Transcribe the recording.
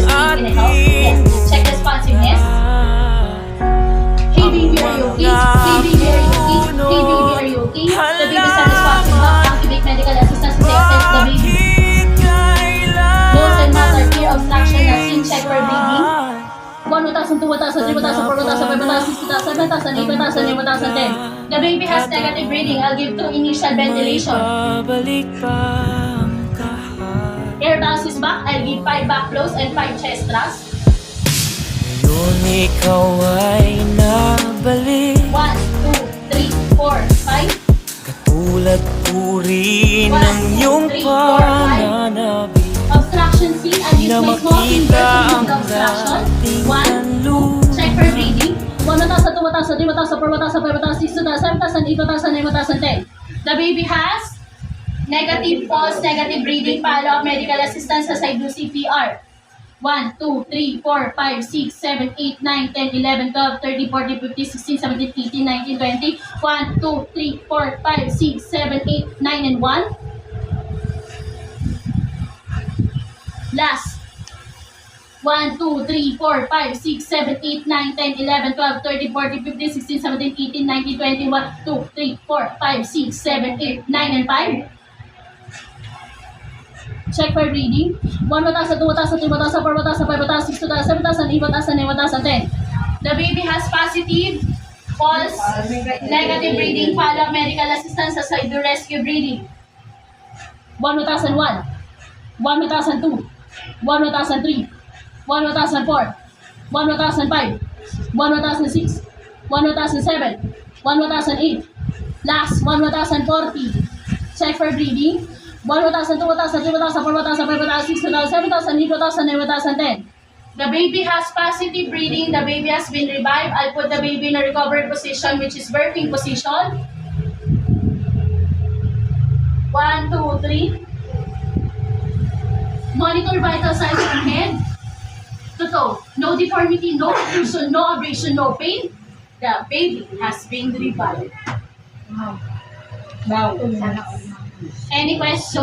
first aid, can I help? Yes. Check responsiveness. Hey baby, are you okay? Hey baby, are you okay? Hey baby, are you okay? The baby is not responsive. Activate medical assistance to assess the baby. Nose and mouth are clear, obstruction, nothing. Check for breathing. 1, 1,000, 2, 1,000, 3, 1,000, 4, 1,000, 5, 1,000, 6, 1,000, 7,000, 8, 1,000, 9, 1,010. The baby has negative breathing. I'll give 2 initial ventilation. Air bounce is back. I'll give 5 back blows and 5 chest thrusts. Ngayon ikaw ay nabalik. 1, 2, 3, 4, 5. Katulad po rin ng iyong pananabik. Obstruction C, I'll use Na my small finger makita to ang remove the obstruction. dating 1, kanlu. check for breathing. 1, 1,000, 2, 1,000, 3, 1,000, 4, 1,000, 5, 1,000, 6, 1,000, 7,000, 8, 1,000, 9, 1,010. The baby has negative pulse, negative breathing, follow-up medical assistance as I do CPR. 1, 2, 3, 4, 5, 6, 7, 8, 9, 10, 11, 12, 13, 14, 15, 16, 17, 18, 19, 20. 1, 2, 3, 4, 5, 6, 7, 8, 9, and 1. Last. 1, 2, 3, 4, 5, 6, 7, 8, 9, 10, 11, 12, 13, 14, 15, 16, 17, 18, 19, 20, 1, 2, 3, 4, 5, 6, 7, 8, 9, and 5. Check for breathing. 1, 1,000, 2, 1,000, 3, 1,000, 4, 1,000, 5, 1,000, 6, 1,000, 7,000, 8, 1,000, 9, 1,010. The baby has positive pulse, negative breathing, follow-up medical assistance as I do rescue breathing. 1,001, 1,002, 1,003, 1,004, 1,005, 1,006, 1,007, 1,008. Last, 1,040. Check for breathing. 1,000, 2,000, 3, 1,000, 4, 1,000, 5, 1,000, 6, 1,000, 7,000, 8, 1,000, 9, 1,010. The baby has positive breathing. The baby has been revived. I'll put the baby in a recovered position, which is birthing position. 1, 2, 3. Monitor vital signs from head to toe. No deformity, no occlusion, no abrasion, no pain. The baby has been revived. Wow. Any question?